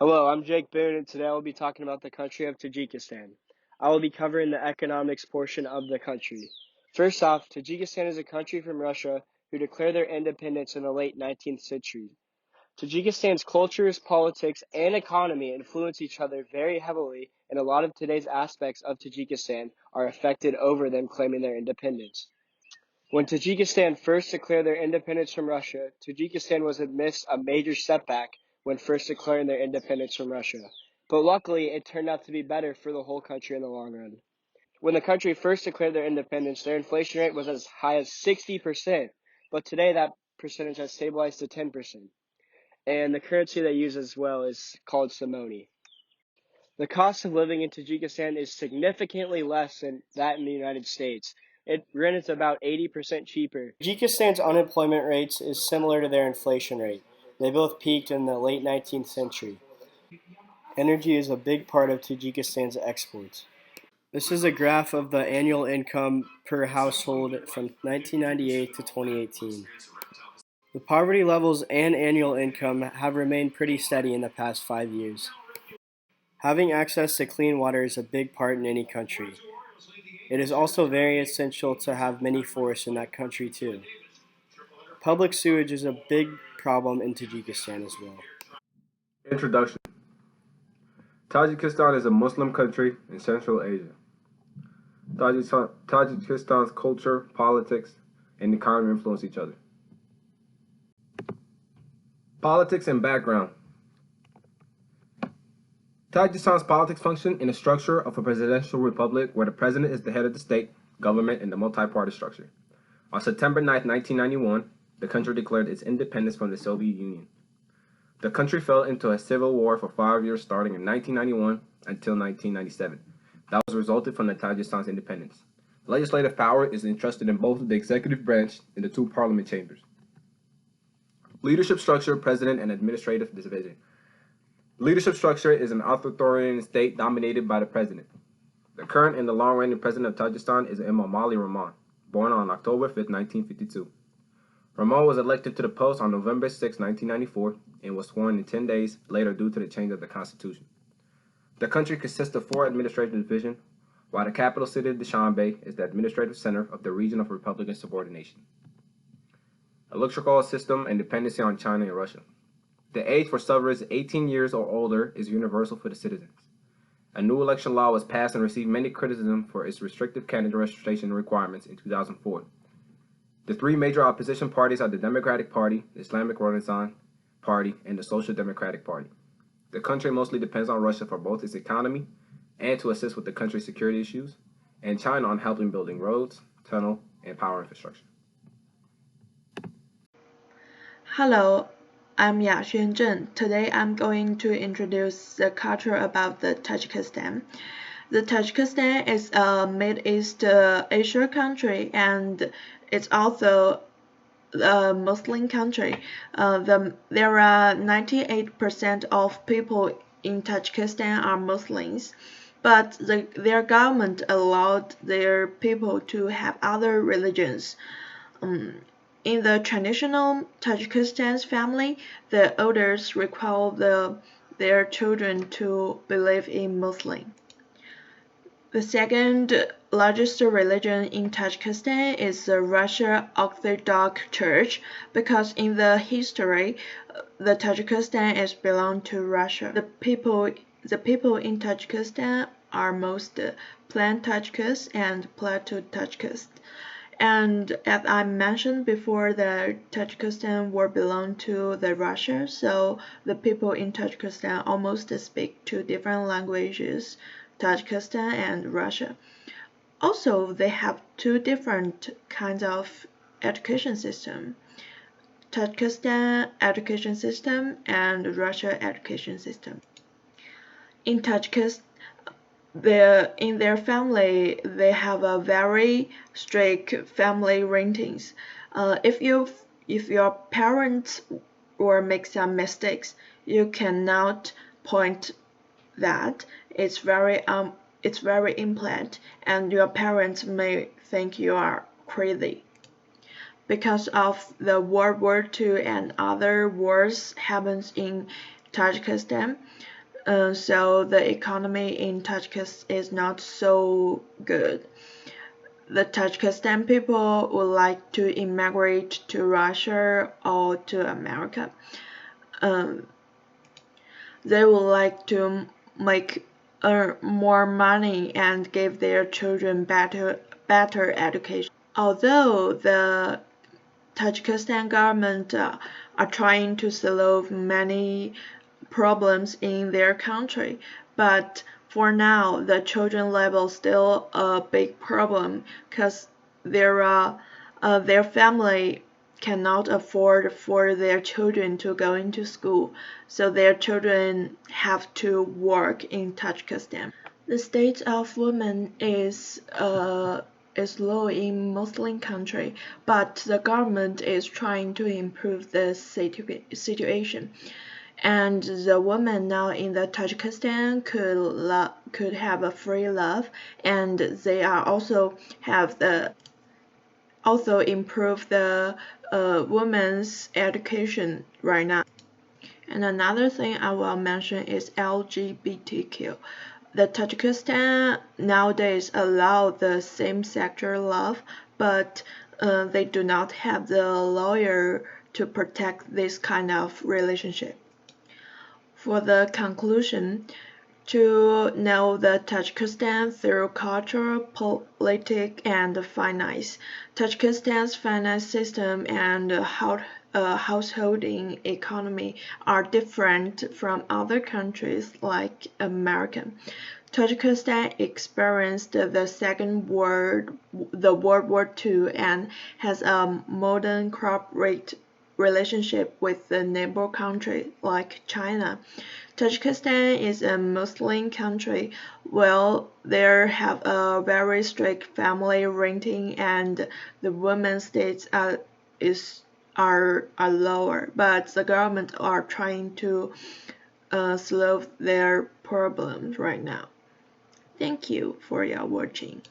Hello, I'm Jake Boone, and today I will be talking about the country of Tajikistan. I will be covering the economics portion of the country. First off, Tajikistan is a country from Russia who declared their independence in the late 19th century. Tajikistan's cultures, politics, and economy influence each other very heavily, and a lot of today's aspects of Tajikistan are affected over them claiming their independence. When Tajikistan first declared their independence from Russia, Tajikistan was amidst a major setback when first declaring their independence from Russia. But luckily, it turned out to be better for the whole country in the long run. When the country first declared their independence, their inflation rate was as high as 60%, but today that percentage has stabilized to 10%. And the currency they use as well is called simoni. The cost of living in Tajikistan is significantly less than that in the United States. Rent is about 80% cheaper. Tajikistan's unemployment rate is similar to their inflation rate. They both peaked in the late 19th century. Energy is a big part of Tajikistan's exports. This is a graph of the annual income per household from 1998 to 2018. The poverty levels and annual income have remained pretty steady in the past 5 years. Having access to clean water is a big part in any country. It is also very essential to have many forests in that country too. Public sewage is a big problem in Tajikistan as well. Introduction. Tajikistan is a Muslim country in Central Asia. Tajikistan's culture, politics, and economy influence each other. Politics and background. Tajikistan's politics function in the structure of a presidential republic where the president is the head of the state, government, and the multi-party structure. On September 9, 1991, the country declared its independence from the Soviet Union. The country fell into a civil war for 5 years starting in 1991 until 1997. That was resulted from the Tajikistan's independence. Legislative power is entrusted in both the executive branch and the two parliament chambers. Leadership structure, president, and administrative division. Leadership structure is an authoritarian state dominated by the president. The current and the long-reigning president of Tajikistan is Emomali Rahman, born on October 5, 1952. Rahman was elected to the post on November 6, 1994, and was sworn in 10 days later due to the change of the constitution. The country consists of 4 administrative divisions, while the capital city of Dushanbe is the administrative center of the region of Republican subordination. Electoral system and dependency on China and Russia. The age for suffrage 18 years or older is universal for the citizens. A new election law was passed and received many criticism for its restrictive candidate registration requirements in 2004. The 3 major opposition parties are the Democratic Party, the Islamic Renaissance Party, and the Social Democratic Party. The country mostly depends on Russia for both its economy and to assist with the country's security issues, and China on helping building roads, tunnel, and power infrastructure. Hello, I'm Yaxuan Zheng. Today I'm going to introduce the culture about the Tajikistan. The Tajikistan is a Mid-East Asia country and it's also a Muslim country. There are 98% of people in Tajikistan are Muslims, but their government allowed their people to have other religions. In the traditional Tajikistan family, the elders require their children to believe in Muslim. The second largest religion in Tajikistan is the Russian Orthodox Church because in the history, the Tajikistan is belong to Russia. The people in Tajikistan are most Plain Tajiks and Plateau Tajiks. And as I mentioned before, the Tajikistan were belong to the Russia, so the people in Tajikistan almost speak 2 different languages, Tajikistan and Russia. Also, they have 2 different kinds of education system, Tajikistan education system and Russia education system. In Tajikistan, in their family, they have a very strict family ratings. If your parents or make some mistakes, you cannot point that. It's very impolite, and your parents may think you are crazy. Because of the World War II and other wars happens in Tajikistan. So the economy in Tajikistan is not so good. The Tajikistan people would like to immigrate to Russia or to America. Um, they would like to earn more money and give their children better education. Although the Tajikistan government are trying to solve many problems in their country, but for now the children level still a big problem because their family cannot afford for their children to go into school, so their children have to work in Tajikistan. The state of women is low in Muslim country, but the government is trying to improve the situation. And the women now in the Tajikistan could have a free love, and they are also improve the women's education right now. And another thing I will mention is LGBTQ. The Tajikistan nowadays allow the same-sex love, but they do not have the lawyer to protect this kind of relationship. For the conclusion, to know the Tajikistan through culture, politics, and finance. Tajikistan's finance system and householding economy are different from other countries like America. Tajikistan experienced the World War II and has a modern cooperate relationship with the neighbor country like China. Tajikistan is a Muslim country. Well, they have a very strict family rating and the women's states are lower, but the government are trying to solve their problems right now. Thank you for your watching.